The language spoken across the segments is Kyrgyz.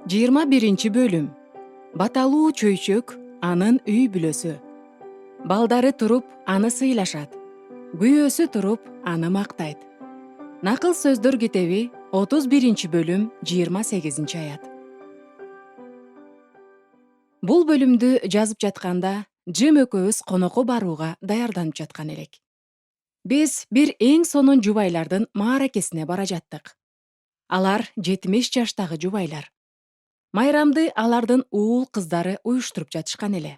21 бөлүм. Баталуу чөйчөк анын үй бүлөсү. Балдары туруп аны сыйлашат. Күйөөсү туруп аны мактайт. Накыл сөздөр китеби 31 бөлүм 28 аят. Бул бөлүмдү жазып жатканда Джим экөөбүз конокко барууга даярданып жаткан элек. Биз бир эң сонун жубайлардын мааракесине бара жаттык. Алар 70 жаштагы жубайлар. Майрамды алардын уул кыздары уюштуруп жатышкан эле.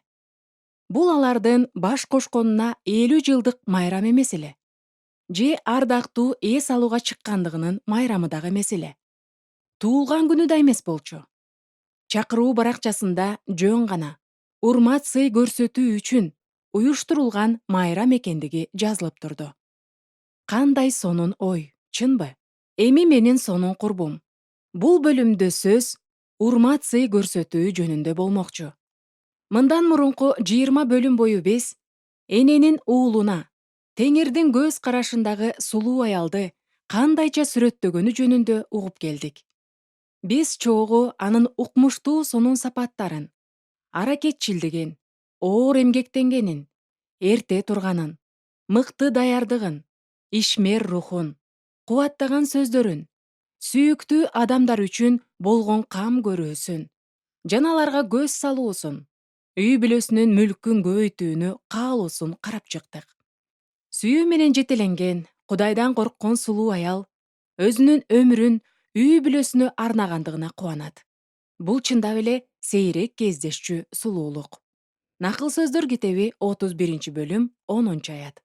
Бул алардын баш кошконуна 50 жылдык майрам эмес эле. Же ардактуу эс алууга чыккандыгынын майрамы дагы эмес эле. Туулган күнү да эмес болчу. Чакыруу баракчасында жөн гана урмат сый көрсөтүү үчүн уюштурулган майрам экендиги жазылып турду. Кандай сонун ой, чынбы? Эми менин сонун курбум. Бул бөлүмдө сөз урмат сый көрсөтүү жөнүндө болмокчу. Мындан мурунку 20 бөлүм бою биз эненин уулуна, Теңирдин көз карашындагы сулуу аялды кандайча сүрөттөгөнү жөнүндө угуп келдик. Биз чогуу анын укмуштуу сонун сапаттарын, аракетчилдигин, оор эмгектенгенин, эрте турганын, мыкты даярдыгын, ишмер рухун, кубаттаган сөздөрүн, сүйүктүү адамдар үчүн болгон кам көрүүсүн, жана аларга көз салуусун, үй бүлөсүнүн мүлкүн көбөйтүүнү каалоосун карап чыктык. Сүйүү менен жетеленген, Кудайдан корккон сулуу аял өзүнүн өмүрүн үй бүлөсүнө арнагандыгына кубанат. Бул чындап эле сейрек кездешчү сулуулук. Накыл сөздөр китеби 31 бөлүм 10 аят.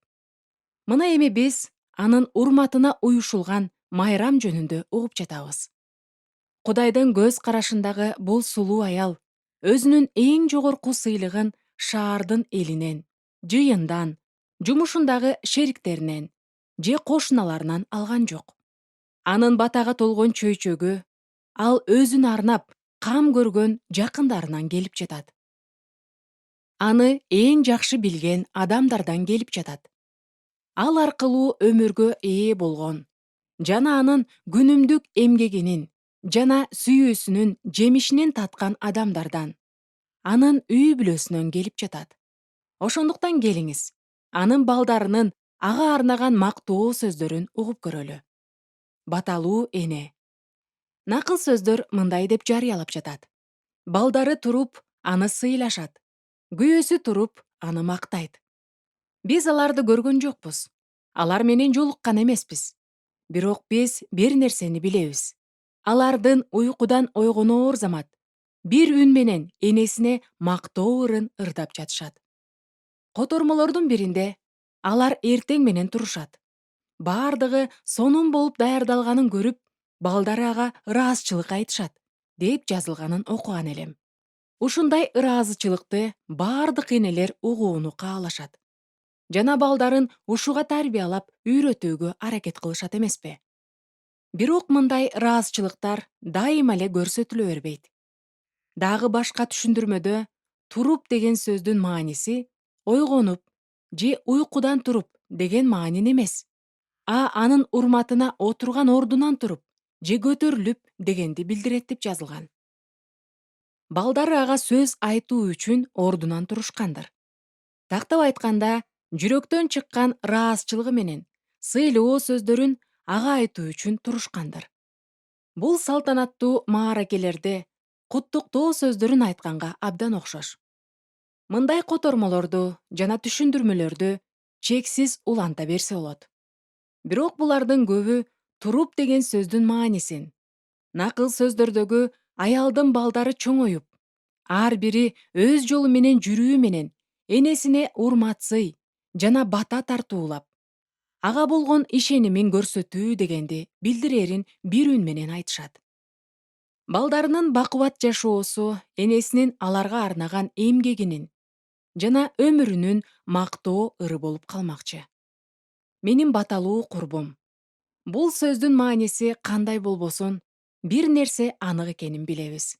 Мына эми биз анын урматына уюшулган майрам жөнүндө угуп жатабыз. Кудайдын көз карашындагы бул сулуу аял өзүнүн эң жогорку сыйлыгын шаардын элинен, жыйындан, жумушундагы шериктеринен же кошуналарынан алган жок. Анын батага толгон чөйчөгү ал өзүн арнап кам көргөн жакындарынан келип жатат. Аны эң жакшы билген адамдардан келип жатат. Ал аркылуу өмүргө ээ болгон жана анын күнүмдүк эмгегинин жана сүйүүсүнүн жемишинен таткан адамдардан, анын үй бүлөсүнөн келип жатат. Ошондуктан келиңиз, анын балдарынын ага арнаган мактоо сөздөрүн угуп көрөлү. Баталуу эне. Накыл сөздөр мындай деп жарыялап жатат. Балдары туруп аны сыйлашат. Күйөөсү туруп аны мактайт. Биз аларды көргөн жокпуз. Алар менен жолуккан эмеспиз. Бирок биз бир нерсени билебиз. Алардын уйкудан ойгоноор замат бир үн менен энесине мактоо ырын ырдап жатышат. Котормолордун биринде алар эртең менен турушат. Бардыгы сонун болуп даярдалганын көрүп, балдары ага ыраазычылык айтышат, деп жазылганын окуган элем. Ушундай ыраазычылыкты бардык энелер угууну каалашат. Жана балдарын ушуга тарбиялап, үйрөтүүгө аракет кылышат эмеспи? Бирок мындай ыраазычылыктар дайыма эле көрсөтүлө бербейт. Дагы башка түшүндүрмөдө туруп деген сөздүн мааниси ойгонуп же уйкудан туруп деген маанини эмес, анын урматына отурган ордунан туруп же көтөрүлүп дегенди билдирет деп жазылган. Балдары ага сөз айтуу үчүн ордунан турушкандыр. Тактап айтканда, жүрөктөн чыккан ыраазычылыгы менен сыйлоо сөздөрүн ага айтуу үчүн турушкандыр. Бул салтанаттуу мааракелерде куттуктоо сөздөрүн айтканга абдан окшош. Мындай котормолорду жана түшүндүрмөлөрдү чексиз уланта берсе болот. Бирок булардын көбү туруп деген сөздүн маанисин, накыл сөздөрдөгү аялдын балдары чоңоюп, ар бири өз жолу менен жүрүү менен энесине урматсый жана бата тартуулап, ага болгон ишенимин көрсөтүү дегенди билдирерин бир үн менен айтышат. Балдарынын бакубат жашоосу энесинин аларга арнаган эмгегинин жана өмүрүнүн мактоо ыры болуп калмакчы. Менин баталуу курбум. Бул сөздүн мааниси кандай болбосун, бир нерсе анык экенин билебиз.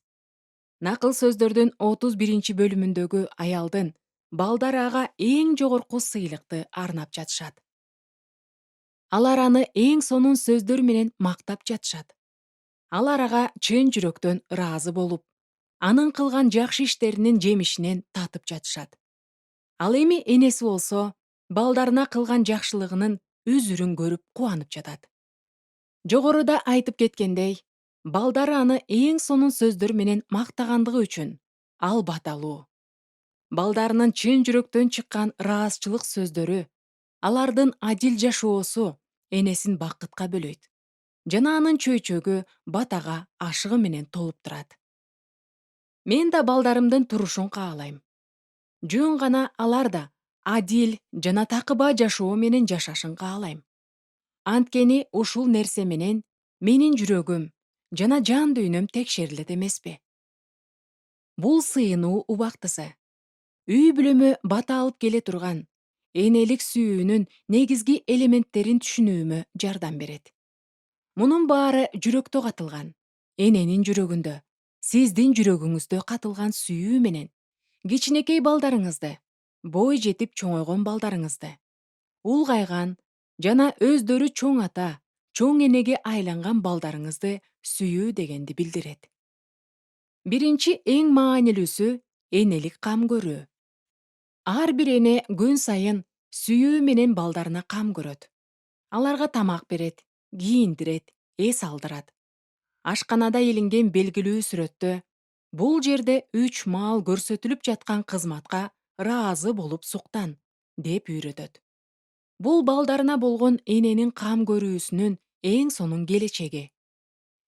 Накыл сөздөрдүн 31 бөлүмүндөгү аялдын балдары ага эң жогорку сыйлыкты арнап жатышат. Алар аны эң сонун сөздөр менен мактап жатышат. Алар ага чын жүрөктөн ыраазы болуп, анын кылган жакшы иштеринин жемишинен татып жатышат. Ал эми энеси болсо балдарына кылган жакшылыгынын үзүрүн көрүп кубанып жатат. Жогоруда айтып кеткендей, балдары аны эң сонун сөздөр менен мактагандыгы үчүн ал баталуу. Балдарынын чын жүрөктөн чыккан ыраазычылык сөздөрү, алардын адил жашоосу энесин бакытка бөлөйт жана анын чөйчөгү батага ашыгы менен толуп турат. Мен да балдарымдын турушун каалайм. Жөн гана алар да адил жана такыба жашоо менен жашашын каалайм. Анткени ушул нерсе менен менин жүрөгүм жана жан дүйнөм текшерилет эмеспи? Бул сыйынуу убактысы. Үй бүлөмө бата алып келе турган энелик сүйүүнүн негизги элементтерин түшүнүүмө жардам берет. Мунун баары жүрөктө катылган, эненин жүрөгүндө, сиздин жүрөгүңүздө катылган сүйүү менен кичинекей балдарыңызды, бой жетип чоңойгон балдарыңызды, улгайган жана өздөрү чоң ата, чоң энеге айланган балдарыңызды сүйүү дегенди билдирет. Биринчи эң маанилүүсү энелик кам көрүү. Ар бир эне күн сайын сүйүү менен балдарына кам көрөт. Аларга тамак берет, кийиндирет, эс алдырат. Ашканада илинген белгилүү сүрөттө бул жерде 3 маал көрсөтүлүп жаткан кызматка ыраазы болуп суктан деп үйрөтөт. Бул балдарына болгон эненин кам көрүүсүнүн эң сонун келечеги.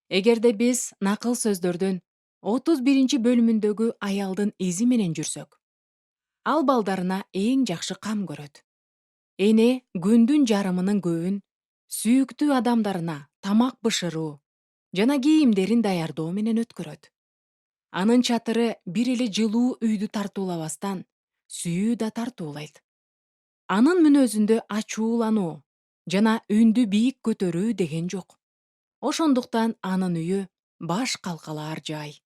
Эгерде биз накыл сөздөрдүн 31 бөлүмүндөгү аялдын изи менен жүрсөк, ал балдарына эң жакшы кам көрөт. Эне күндүн жарымынын көбүн сүйүктүү адамдарына тамак бышыруу жана кийимдерин даярдоо менен өткөрөт. Анын чатыры бир эле жылуу үйдү тартуулабастан, сүйүү да тартуулайт. Анын мүнөзүндө ачуулануу жана үндү бийик көтөрүү деген жок. Ошондуктан анын үйү баш калкалаар жай.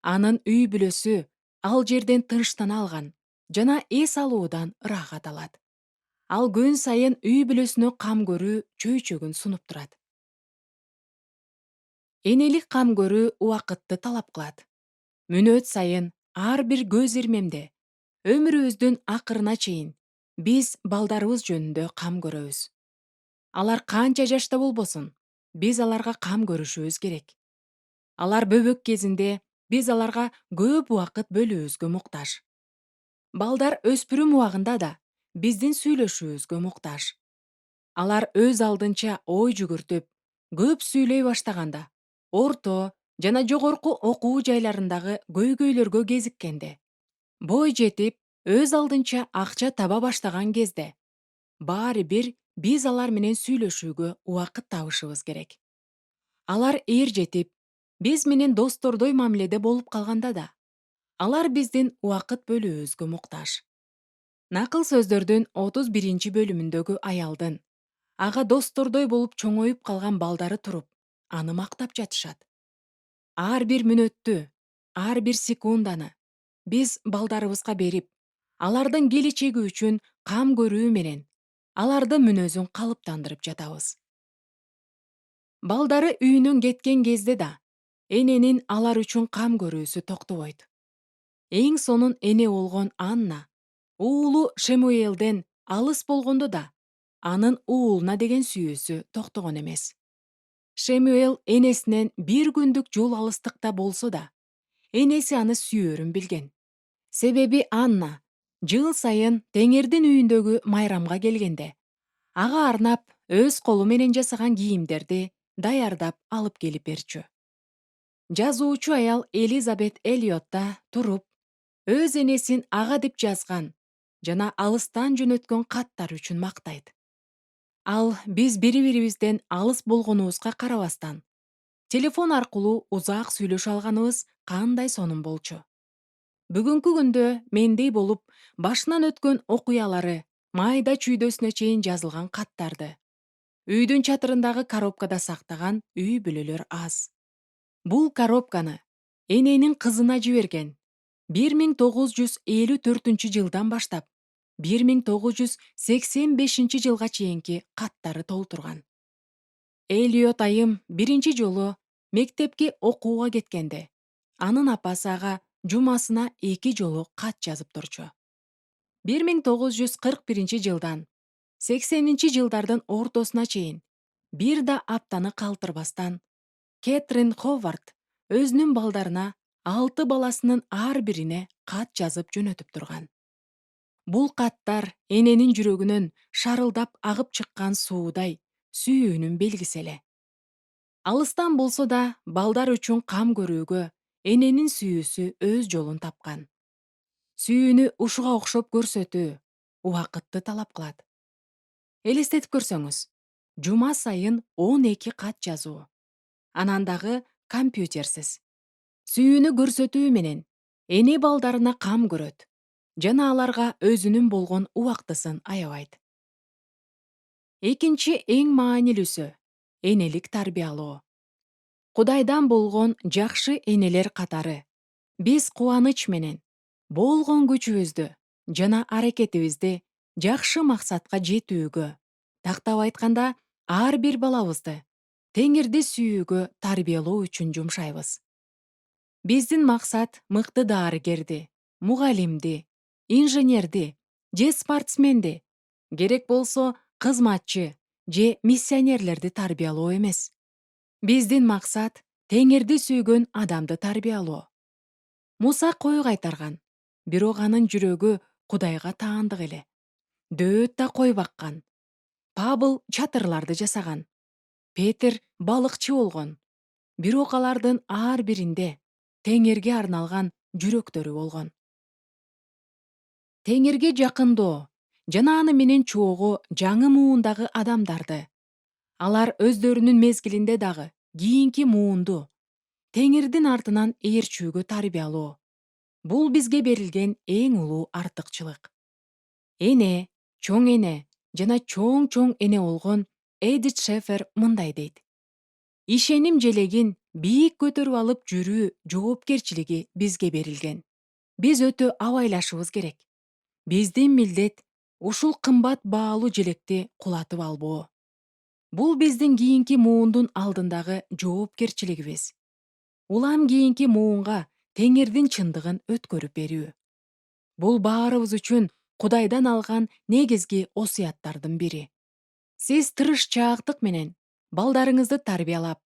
Анын үй бүлөсү ал жерден тынчтана алган жана эс алуудан ырахат алат. Ал күн сайын үй бүлөсүнө кам көрүү чөйчөгүн сунуп турат. Энелик кам көрүү убакытты талап кылат. Мүнөт сайын ар бир көз ирмемде, өмүрүбүздүн акырына чейин биз балдарыбыз жөнүндө кам көрөбүз. Алар канча жашта болбосун, биз аларга кам көрүшүбүз керек. Алар бөбөк кезинде биз аларга көп убакыт бөлүүбүзгө муктаж. Балдар өспүрүм убагында да биздин сүйлөшүүбүзгө муктаж. Алар өз алдынча ой жүгүртүп, көп сүйлөй баштаганда, орто жана жогорку окуу жайларындагы көйгөйлөргө кезиккенде, бой жетип, өз алдынча акча таба баштаган кезде, баары бир биз алар менен сүйлөшүүгө убакыт табышыбыз керек. Алар эр жетип, биз менен достордой мамиледе болуп калганда да, алар биздин убакыт бөлүүбүзгө муктаж. Накыл сөздөрдүн 31 бөлүмүндөгү аялдын ага достордой болуп чоңоюп калган балдары туруп, аны мактап жатышат. Ар бир мүнөттү, ар бир секунданы биз балдарыбызга берип, алардын келечеги үчүн кам көрүү менен алардын мүнөзүн калыптандырып жатабыз. Балдары үйүнөн кеткен кезде да эненин алар үчүн кам көрүүсү токтобойт. Эң сонун эне болгон Анна уулу Шемуэлден алыс болгондо да анын уулуна деген сүйүүсү токтогон эмес. Шемуэл энесинен бир күндүк жол алыстыкта болсо да, энеси аны сүйөрүн билген. Себеби Анна жыл сайын теңирдин үйүндөгү майрамга келгенде, ага арнап өз колу менен жасаган кийимдерди даярдап алып келип берчү. Жазуучу аял Элизабет Эллиот да туруп, өз энесин ага деп жазган жана алыстан жөнөткөн каттар үчүн мактайт. Ал биз бири-бирибизден алыс болгонубузга карабастан, телефон аркылуу узак сүйлөшө алганыбыз кандай сонун болчу. Бүгүнкү күндө мендей болуп, башынан өткөн окуялары майда чүйдөсүнө чейин жазылган каттарды үйдүн чатырындагы коробкада сактаган үй бүлөлөр аз. Бул коробканы эненин кызына жиберген 1954 жылдан баштап 1985 жылга чейинки каттары толтурган. Эллиот айым биринчи жолу Мектепке окууга кеткенде анын апасы ага жумасына 2 жолу кат жазып турчу. 1941 жылдан 80-жылдардын ортосуна чейин бир да аптаны калтырбастан Кэтрин Ховард өзүнүн балдарына 6 баласынын ар бирине кат жазып жөнөтүп турган. Бул каттар эненин жүрөгүнөн шарылдап агып чыккан суудай сүйүүнүн белгиси эле. Алыстан болсо да балдар үчүн кам көрүүгө эненин сүйүүсү өз жолун тапкан. Сүйүүнү ушуга окшоп көрсөтүү убакытты талап кылат. Элестетип көрсөңүз, жума сайын 12 кат жазуу. Анан дагы компьютерсиз. Сүйүүнү көрсөтүү менен эне балдарына кам көрөт жана аларга өзүнүн болгон убактысын аябайт. Экинчи эң маанилүүсү энелик тарбиялоо. Кудайдан болгон жакшы энелер катары биз кубаныч менен болгон күчүбүздү жана аракетибизди жакшы максатка жетүүгө, тактап айтканда, ар бир балабызды Теңирди сүйүүгө тарбиялоо үчүн жумшайбыз. Биздин максат мыкты дарыгерди, мугалимди, инженерди же спортсменди, керек болсо кызматчы же миссионерлерди тарбиялоо эмес. Биздин максат Теңирди сүйгөн адамды тарбиялоо. Муса кой кайтарган, бирок анын жүрөгү Кудайга таандык эле. Дөөт да кой баккан. Пабыл чатырларды жасаган. Петер балыкчы болгон. Бирок алардын ар биринде Теңирге арналган жүрөктөрү болгон. Теңирге жакындоо жана аны менен чогуу жаңы муундагы адамдарды, алар өздөрүнүн мезгилинде дагы кийинки муунду Теңирдин артынан ээрчүүгө тарбиялоо. Бул бизге берилген эң улуу артыкчылык. Эне, чоң эне жана чоң эне болгон Эдит Шефер мындай дейт. Ишеним желегин бийик көтөрүп алып жүрүү жоопкерчилиги бизге берилген. Биз өтө абайлашыбыз керек. Биздин милдет ушул кымбат баалуу желекти кулатып албоо. Бул биздин кийинки муундун алдындагы жоопкерчилигибиз. Улам кийинки муунга Теңирдин чындыгын өткөрүп берүү. Бул баарыбыз үчүн Кудайдан алган негизги осуяттардын бири. Сиз тырышчаактык менен балдарыңызды тарбиялап,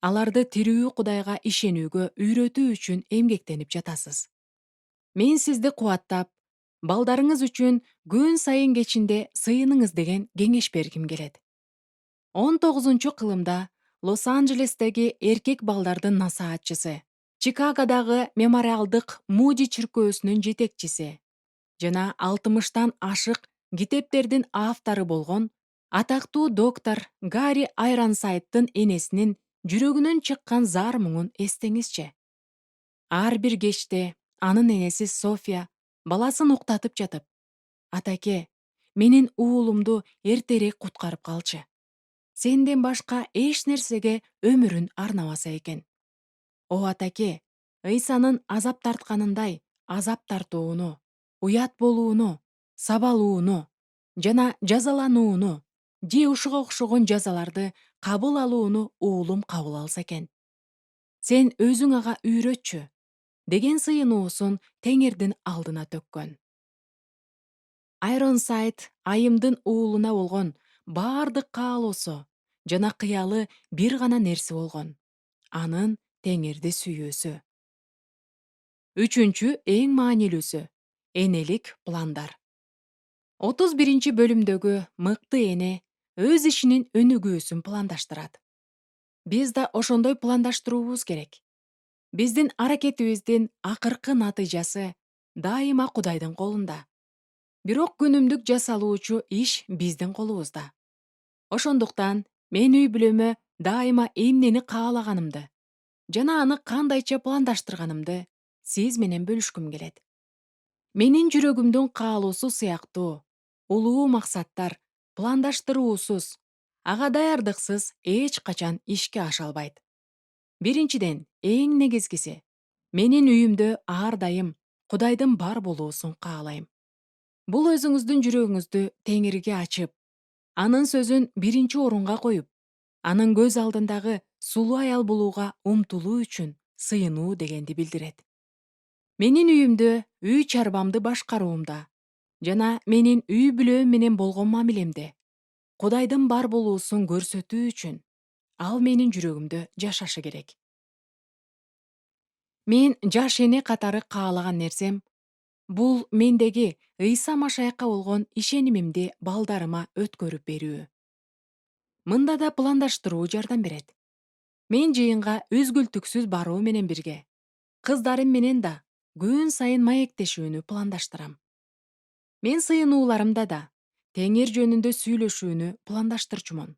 аларды тирүү Кудайга ишенүүгө үйрөтүү үчүн эмгектенип жатасыз. Мен сизди кубаттап, балдарыңыз үчүн күн сайын кечинде сыйыныңыз деген кеңеш бергим келет. 19-кылымда Лос-Анджелестеги эркек балдардын насаатчысы, Чикагодагы мемориалдык Муди чиркөөсүнүн жетекчиси жана 60тан ашык китептердин автору болгон атактуу доктор Гарри Айронсайдтын энесинин жүрөгүнөн чыккан зар муңун эстеңизчи. Ар бир кечте анын энеси София баласын уктатып жатып: «Атаке, менин уулумду эртерээк куткарып калчы. Сенден башка эч нерсеге өмүрүн арнабаса экен. О атаке, Ыйсанын азап тартканындай азап тартууну, уят болууну, сабалууну жана жазаланууну же ушуга окшогон жазаларды кабыл алууну уулум кабыл алса экен. Сен өзүң ага үйрөтчү» деген сыйынуусун Теңирдин алдына төккөн. Айронсайд айымдын уулуна болгон баардык каалоосу жана кыялы бир гана нерсе болгон: анын Теңирди сүйүүсү. Үчүнчү эң маанилүүсү — энелик пландар. 31-бөлүмдөгү мыкты эне өз ишинин өнүгүүсүн пландаштырат. Биз да ошондой пландаштыруубуз керек. Биздин аракетибиздин акыркы натыйжасы дайыма Кудайдын колунда. Бирок күнүмдүк жасалуучу иш биздин колубузда. Ошондуктан мен үй бүлөмө дайыма эмнени каалаганымды жана аны кандайча пландаштырганымды сиз менен бөлүшкүм келет. Менин жүрөгүмдүн каалоосу сыяктуу улуу максаттар пландаштыруусуз, ага даярдыксыз эч качан ишке аша албайт. Биринчиден, эң негизгиси, менин үйүмдө ар дайым Кудайдын бар болуусун каалайм. Бул өзүңүздүн жүрөгүңүздү Теңирге ачып, анын сөзүн биринчи орунга коюп, Анын көз алдындагы сулуу аял болууга умтулуу үчүн сыйынуу дегенди билдирет. Менин үйүмдө үй чарбамды башкаруумда жана менин үй бүлөм менен болгон мамилемде Кудайдын бар болуусун көрсөтүү үчүн ал менин жүрөгүмдө жашашы керек. Мен жаш эне катары каалаган нерсем бул мендеги Ыйса Машаякка болгон ишенимимди балдарыма өткөрүп берүү. Мында да пландаштыруу жардам берет. Мен жыйынга үзгүлтүксүз баруу менен бирге кыздарым менен да күн сайын маектешүүнү пландаштырам. Мен сыйынууларымда да Теңир жөнүндө сүйлөшүүнү пландаштырчумун.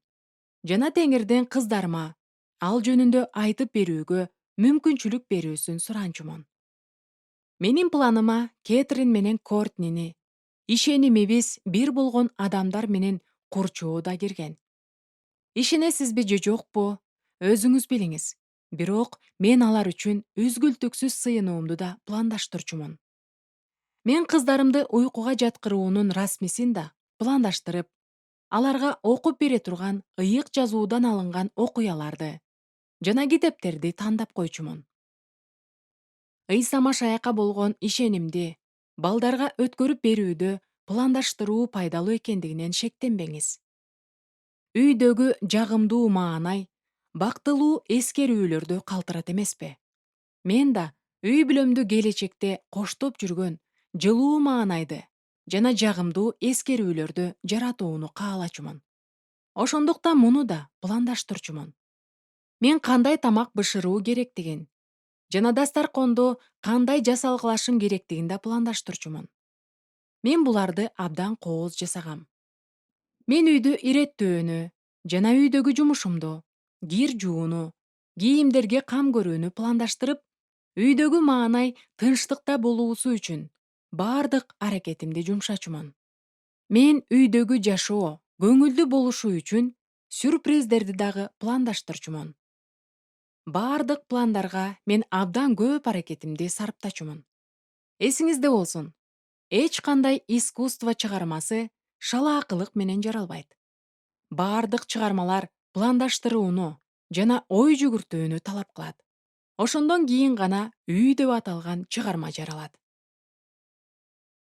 Жана Теңирден кыздарыма ал жөнүндө айтып берүүгө мүмкүнчүлүк берүүсүн суранчумун. Менин планыма Кэтрин менен Кортнини, ишенимибиз бир болгон адамдар менен курчоо да кирген. Ишенесизби же жокпу? Өзүңүз билиңиз. Бирок мен алар үчүн үзгүлтүксүз сыйынуумду да пландаштырчумун. Мен кыздарымды уйкуга жаткыруунун расмисин да пландаштырып, аларга окуп бере турган ыйык жазуудан алынган окуяларды жана китептерди тандап койчумун. Ыйса Машаякка болгон ишенимди балдарга өткөрүп берүүдө пландаштыруу пайдалуу экендигинен шектенбеңиз. Үйдөгү жагымдуу маанай бактылуу эскерүүлөрдү калтырат эмеспи? Мен да үй бүлөмдү келечекте коштоп жүргөн жылуу маанайды жана жагымдуу эскерүүлөрдү жаратууну каалачумун. Ошондуктан муну да пландаштырчумун. Мен кандай тамак бышыруу керектигин жана дастаркондо кандай жасалгалашым керектигин да пландаштырчумун. Мен буларды абдан кооз жасагам. Мен үйдү иреттөөнү жана үйдөгү жумушумду, кир жууну, кийимдерге кам көрүүнү пландаштырып, үйдөгү маанай тынчтыкта болуусу үчүн бардык аракетимди жумшачумун. Мен үйдөгү жашоо көңүлдүү болушу үчүн сюрприздерди дагы пландаштырчумун. Бардык пландарга мен абдан көп аракетимди сарптачумун. Эсиңизде болсун, эч кандай искусство чыгармасы шалаакылык менен жаралбайт. Бардык чыгармалар пландаштырууну жана ой жүгүртүүнү талап кылат. Ошондон кийин гана үй деп аталган чыгарма жаралат.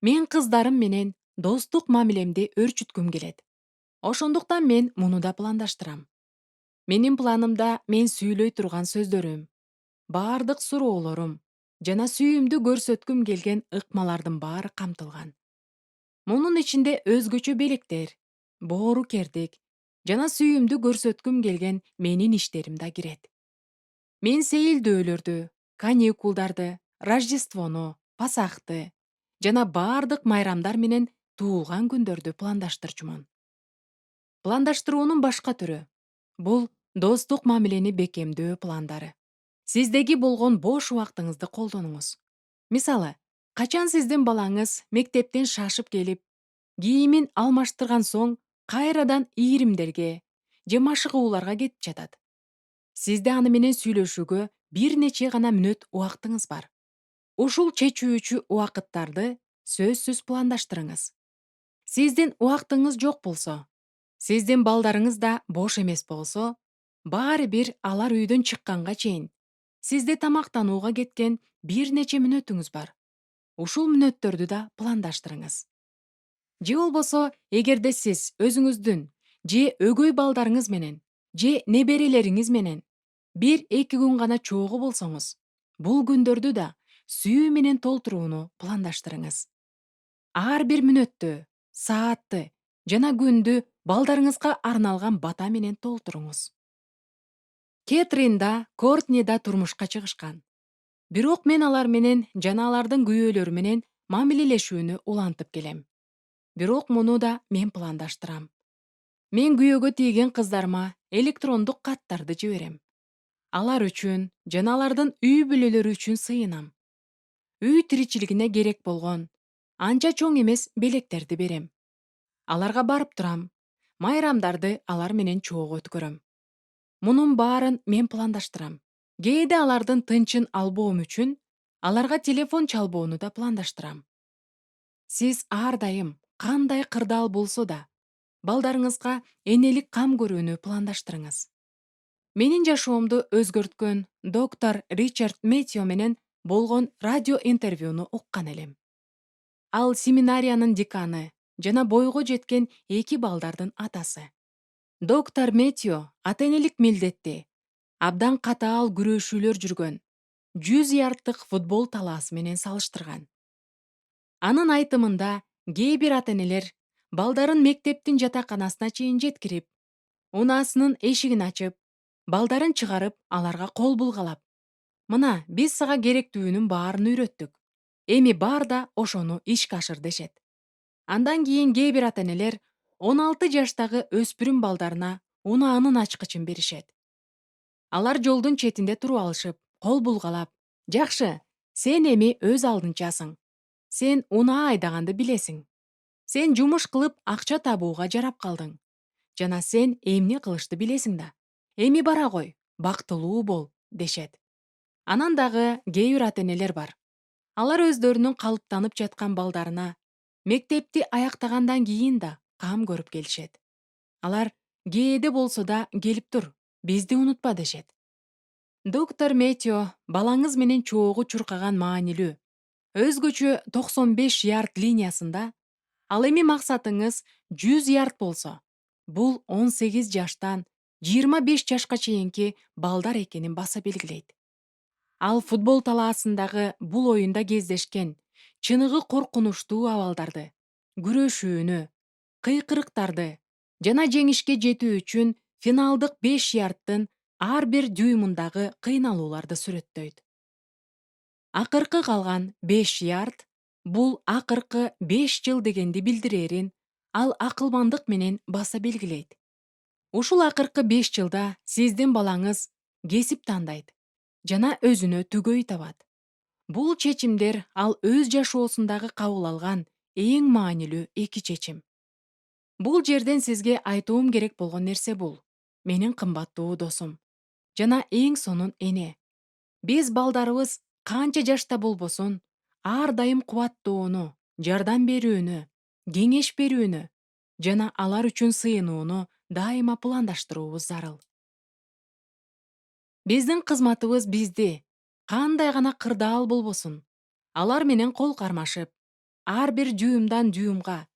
Мен кыздарым менен достук мамилемди өөрчүткүм келет. Ошондуктан мен муну да пландаштырам. Менин планымда мен сүйлөй турган сөздөрүм, бардык суроолорум жана сүйүүмдү көрсөткүм келген ыкмалардын баары камтылган. Мунун ичинде өзгөчө белектер, боору кердик жана сүйүүмдү көрсөткүм келген менин иштерим да кирет. Мен сейилдөөлөрдү, каникулдарды, Рождествону, Пасахты жана бардык майрамдар менен туулган күндөрдү пландаштырчумун. Пландаштыруунун башка түрү бул достук мамилени бекемдөө пландары. Сиздеги болгон бош убактыңызды колдонуңуз. Мисалы, качан сиздин балаңыз мектептен шашып келип, кийимин алмаштырган соң кайрадан ийримдерге же машыгууларга кетип жатат. Сизде аны менен сүйлөшүүгө бир нече гана мүнөт убактыңыз бар. Ушул чечүүчү убакыттарды сөзсүз пландаштырыңыз. Сиздин убактыңыз жок болсо, сиздин балдарыңыз да бош эмес болсо, баары бир алар үйдөн чыкканга чейин сизде тамактанууга кеткен бир нече мүнөтүңүз бар. Ушул мүнөттөрдү да пландаштырыңыз. Же болбосо, эгерде сиз өзүңүздүн же өгөй балдарыңыз менен же неберелериңиз менен бир-эки күн гана чогуу болсоңуз, бул күндөрдү да сүйүү менен толтурууну пландаштырыңыз. Ар бир мүнөттү, саатты жана күндү балдарыңызга арналган бата менен толтуруңуз. Кэтрин да, Кортни да турмушка чыгышкан. Бирок мен алар менен жана алардын күйөөлөрү менен мамилелешүүнү улантып келем. Бирок муну да мен пландаштырам. Мен күйөөгө тийген кыздарыма электрондук каттарды жиберем. Алар үчүн жана алардын үй бүлөлөрү үчүн сыйынам. Үй тиричилигине керек болгон анча чоң эмес белектерди берем. Аларга барып турам. Майрамдарды алар менен чогуу өткөрөм. Мунун баарын мен пландаштырам. Кээде алардын тынчын албоом үчүн аларга телефон чалбоону да пландаштырам. Сиз ар дайым кандай кырдаал болсо да балдарыңызга энелик кам көрүүнү пландаштырыңыз. Менин жашоомду өзгөрткөн доктор Ричард Мэтью менен болгон радио интервьюну уккан элем. Ал семинариянын деканы жана бойго жеткен 2 балдардын атасы. Доктор Мэтью ата-энелик милдетти абдан катаал күрөшүүлөр жүргөн 100 ярдтык футбол талаасы менен салыштырган. Анын айтымында кээ бир ата-энелер балдарын мектептин жатаканасына чейин жеткирип, унаасынын эшигин ачып, балдарын чыгарып, аларга кол булгалап, мына биз сага керектүүнүн баарын үйрөттүк. Эми бар да ошону ишке ашыр дешет. Андан кийин кээ бир ата-энелер 16 жаштагы өспүрүм балдарына унаанын ачкычын беришет. Алар жолдун четинде туруп алышып, кол булгалап, жакшы, сен эми өз алдынчасың. Сен унаа айдаганды билесиң. Сен жумуш кылып акча табууга жарап калдың. Жана сен эмне кылышты билесиң да. Эми бара кой, бактылуу бол, дешет. Анан дагы кээ бир ата-энелер бар. Алар өздөрүнүн калыптанып жаткан балдарына мектепти аяктагандан кийин да кам көрүп келишет. Алар кээде болсо да келип тур, бизди унутпа дешет. Доктор Мэтью балаңыз менен чоогу чуркаган маанилүү. Өзгөчө 95 ярд линиясында, ал эми максатыңыз 100 ярд болсо, бул 18 жаштан 25 жашка чейинки балдар экенин баса белгилейт. Ал футбол талаасындагы бул оюнда кездешкен чыныгы коркунучтуу абалдарды, күрөшүүнү, кыйкырыктарды жана жеңишке жетүү үчүн финалдык 5 ярдтын ар бир дюймундагы кыйналууларды сүрөттөйт. Акыркы калган 5 ярд бул акыркы 5 жыл дегенди билдирерин ал акылмандык менен баса белгилейт. Ушул акыркы 5 жылда сиздин балаңыз кесип тандайт жана өзүнө түгөй табат. Бул чечимдер ал өз жашоосундагы кабыл алган эң маанилүү 2 чечим. Бул жерден сизге айтуум керек болгон нерсе бул. Менин кымбаттуу досум жана эң сонун эне. Биз балдарыбыз канча жашта болбосун, ар дайым кубаттоону, жардам берүүнү, кеңеш берүүнү жана алар үчүн сыйынууну дайыма пландаштыруубуз зарыл. Биздин кызматыбыз бизди кандай гана кырдаал болбосун, алар менен кол кармашып, ар бир дюймдан дюймга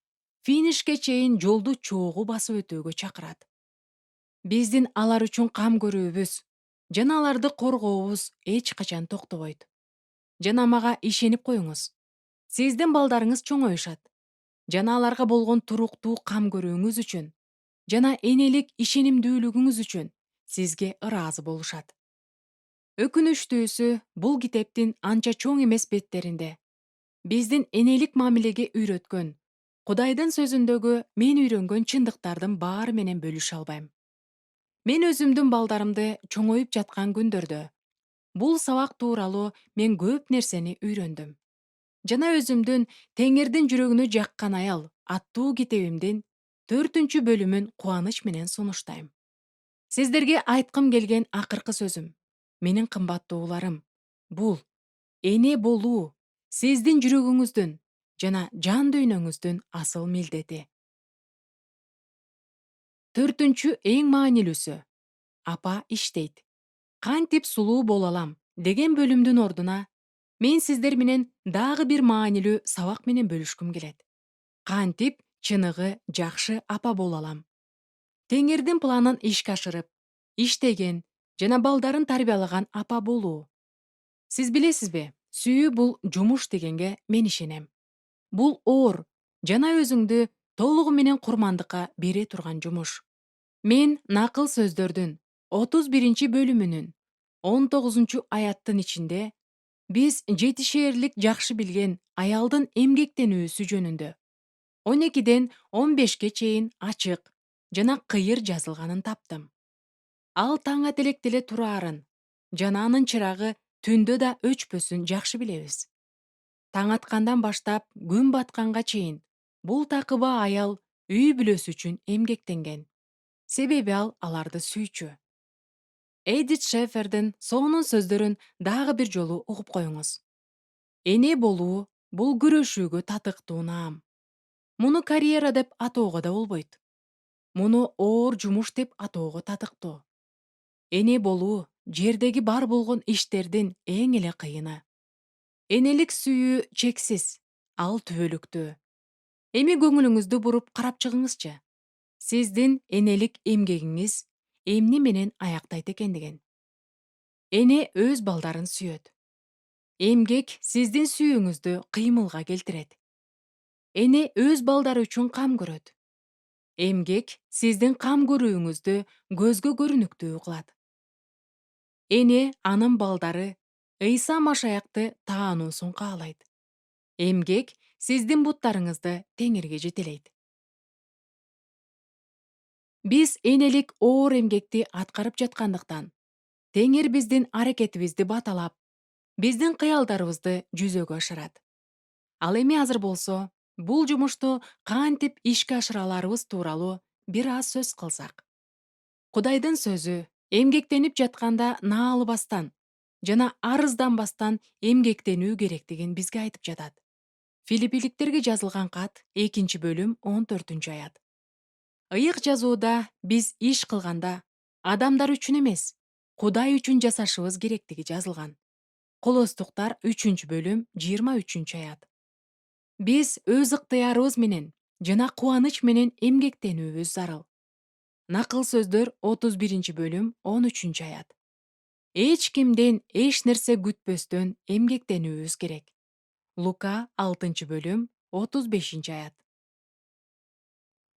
финишке чейин жолду чогуу басып өтүүгө чакырат. Биздин алар үчүн кам көрүүбүз жана аларды коргообуз эч качан токтобойт. Жана мага ишенип коюңуз. Сиздин балдарыңыз чоңоюшат жана аларга болгон туруктуу кам көрүүңүз үчүн жана энелик ишенимдүүлүгүңүз үчүн сизге ыраазы болушат. Өкүнүчтүүсү, бул китептин анча чоң эмес беттеринде биздин энелик мамилеге үйрөткөн, Кудайдын сөзүндөгү мен үйрөнгөн чындыктардын баары менен бөлүшө албайм. Мен өзүмдүн балдарымды чоңоюп жаткан күндөрдө бул сабак тууралуу мен көп нерсени үйрөндүм. Жана өзүмдүн Теңирдин жүрөгүнө жаккан аял аттуу китебимдин 4-бөлүмүн кубаныч менен сунуштайм. Сиздерге айткым келген акыркы сөзүм, менин кымбаттууларым, бул эне болуу сиздин жүрөгүңүздүн жана жан дүйнөңүздүн асыл милдети. 4 эң маанилүүсү. Апа иштейт. Кантип сулуу боло алам деген бөлүмдүн ордуна мен сиздер менен дагы бир маанилүү сабак менен бөлүшкүм келет. Кантип чыныгы жакшы апа боло алам. Теңирдин планын ишке ашырып, иштеген жана балдарын тарбиялаган апа болуу. Сиз билесизби, сүйүү бул жумуш дегенге мен ишенем. Бул оор жана өзүңдү толугу менен курмандыкка бере турган жумуш. Мен накыл сөздөрдүн 31-бөлүмүнүн 19-аяттын ичинде биз жетишээрлик жакшы билген аялдын эмгектенүүсү жөнүндө 12-ден 15-ке чейин ачык жана кыйыр жазылганын таптым. Ал таң ателекте эле тураарын жана анын чырагы түндө да өчпөсүн жакшы билебиз. Таң аткандан баштап күн батканга чейин бул такыба аял үй бүлөсү үчүн эмгектенген. Себеби ал аларды сүйчү. Эдит Шефердин сонун сөздөрүн дагы бир жолу угуп коюңуз. Эне болуу бул күрөшүүгө татыктуу наам. Муну карьера деп атоого да болбойт. Муну оор жумуш деп атоого татыктуу. Эне болуу жердеги бар болгон иштердин эң эле кыйыны. Энелик сүйүү чексиз, ал түбөлүктүү. Эми көңүлүңүздү буруп карап чыгыңызчы. Сиздин энелик эмгегиңиз эмне менен аяктайт экендигин. Эне өз балдарын сүйөт. Эмгек сиздин сүйүүңүздү кыймылга келтирет. Эне өз балдары үчүн кам көрөт. Эмгек сиздин кам көрүүңүздү көзгө көрүнүктүү кылат. Эне анын балдары Ыйса Машаякты таануусун каалайт. Эмгек сиздин буттарыңызды теңирге жетелейт. Биз энелик оор эмгекти аткарып жаткандыктан, Теңир биздин аракетибизди баталап, биздин кыялдарыбызды жүзөгө ашырат. Ал эми азыр болсо, бул жумушту кантип ишке ашыра аларыбыз тууралуу бир аз сөз кылсак. Кудайдын сөзү эмгектенип жатканда наалыбастан жана арызданбастан эмгектенүү керектигин бизге айтып жатат. Филиппиликтерге жазылган кат 2-бөлүм 14-аят. Ыйык жазууда биз иш кылганда адамдар үчүн эмес, Кудай үчүн жасашыбыз керектиги жазылган. Колостуктар 3-бөлүм 23-аят. Биз өз ыктыярыбыз менен жана кубаныч менен эмгектенүүбүз зарыл. Накыл сөздөр 31-бөлүм 13-аят. Эч кимден эч нерсе күтпөстөн эмгектенүүбүз керек. Лука 6-бөлүм 35-аят.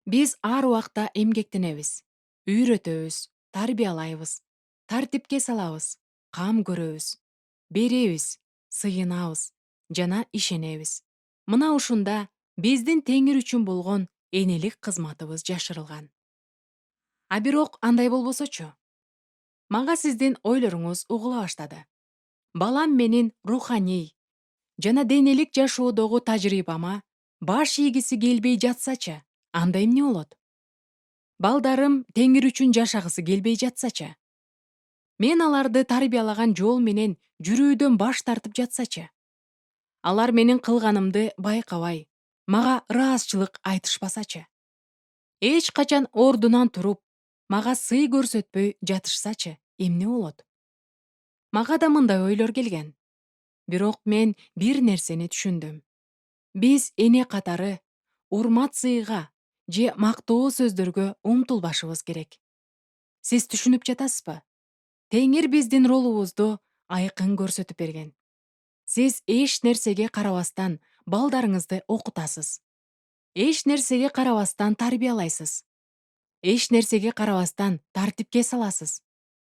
Биз ар убакта эмгектенебиз, үйрөтөбүз, тарбиялайбыз, тартипке салабыз, кам көрөбүз, беребиз, сыйынабыз жана ишенебиз. Мына ушунда биздин Теңир үчүн болгон энелик кызматыбыз жашырылган. А бирок андай болбосочу? Мага сиздин ойлоруңуз угула баштады. Балам менин руханий жана денелик жашоодогу тажрыйбама баш ийгиси келбей жатсачы, анда эмне болот? Балдарым Теңир үчүн жашагысы келбей жатсачы? Мен аларды тарбиялаган жол менен жүрүүдөн баш тартып жатсачы? Алар менин кылганымды байкабай, мага ыраазычылык айтышпасачы? Эч качан ордунан туруп, мага сый көрсөтпөй жатышсачы, эмне болот? Мага да мындай ойлор келген. Бирок мен бир нерсени түшүндүм. Биз эне катары урмат сыйга же мактоо сөздөргө умтулбашыбыз керек. Сиз түшүнүп жатасызбы? Теңир биздин ролубузду айкын көрсөтүп берген. Сиз эч нерсеге карабастан балдарыңызды окутасыз. Эч нерсеге карабастан тарбиялайсыз. Эч нерсеге карабастан тартипке саласыз.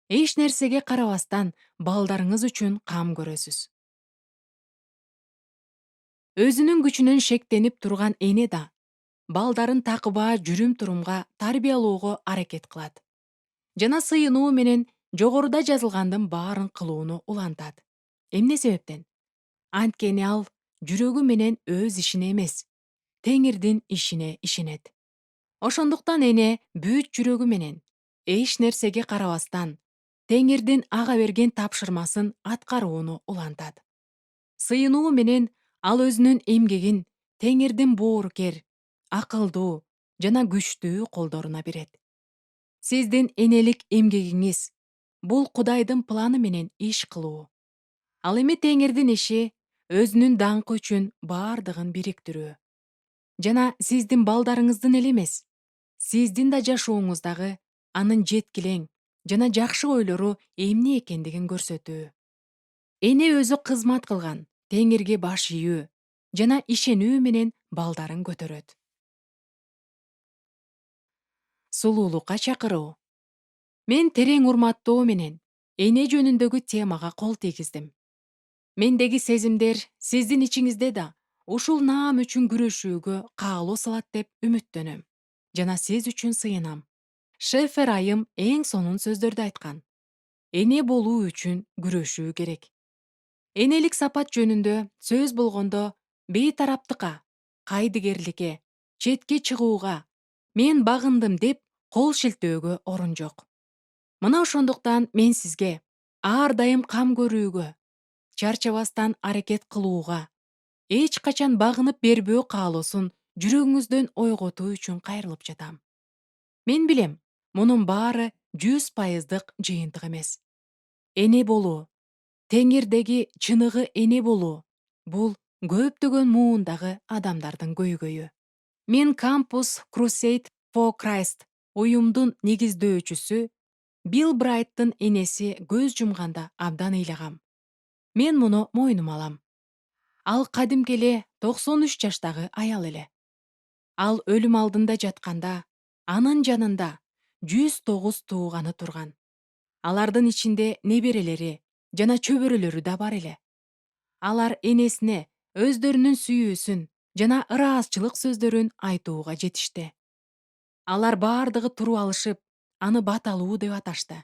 Эч нерсеге карабастан балдарыңыз үчүн кам көрөсүз. Өзүнүн күчүнөн шектенип турган эне да балдарын такыбаа жүрүм-турумга тарбиялоого аракет кылат. Жана сыйынуу менен жогоруда жазылгандын баарын кылууну улантат. Эмне себептен? Анткени ал жүрөгү менен өз ишине эмес, Теңирдин ишине ишенет. Ошондуктан эне бүт жүрөгү менен, эч нерсеге карабастан, Теңирдин ага берген тапшырмасын аткарууну улантат. Сыйынуу менен ал өзүнүн эмгегин Теңирдин боорукер, акылдуу жана күчтүү колдоруна берет. Сиздин энелик эмгегиңиз бул Кудайдын планы менен иш кылуу. Ал эми Теңирдин иши өзүнүн даңкы үчүн бардыгын бириктирүү. Жана сиздин балдарыңыздын эле эмес, сиздин да жашооңуздагы анын жеткилең жана жакшы ойлору эмне экендигин көрсөтүү. Эне өзү кызмат кылган, Теңирге баш ийүү жана ишенүү менен балдарын көтөрөт. Сулуулукка чакыруу. Мен терең урматтоо менен эне жөнүндөгү темага кол тийгиздим. Мендеги сезимдер сиздин ичиңизде да ушул наам үчүн күрөшүүгө каалоо салат деп үмүттөнөм жана сиз үчүн сыйынам. Шефер айым эң сонун сөздөрдү айткан. Эне болуу үчүн күрөшүү керек. Энелик сапат жөнүндө сөз болгондо бейтараптыкка, кайдыгерликке, четке чыгууга, мен багындым деп кол шилтөөгө орун жок. Мына ошондуктан мен сизге ар дайым кам көрүүгө, чарчабастан аракет кылууга, эч качан багынып бербөө каалоосун жүрөгүңүздөн ойготуу үчүн кайрылып жатам. Мен билем, мунун баары 100% жыйынтык эмес. Эне болуу, теңирдеги чыныгы эне болуу бул көптөгөн муундагы адамдардын көйгөйү. Мен Campus Crusade for Christ уюмдун негиздөөчүсү Билл Брайттын энеси көз жумганда абдан ыйлагам. Мен муну мойнума алам. Ал кадимки эле 93 жаштагы аял эле. Ал өлүм алдында жатканда, анын жанында 109 тууганы турган. Алардын ичинде неберелери жана чөбөрөлөрү да бар эле. Алар энесине өздөрүнүн сүйүүсүн жана ыраазычылык сөздөрүн айтууга жетишти. Алар бардыгы туруп алышып, аны баталуу деп аташты.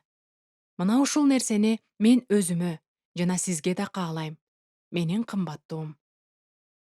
Мына ушул нерсени мен өзүмө жана сизге да каалайм, менин кымбаттуум.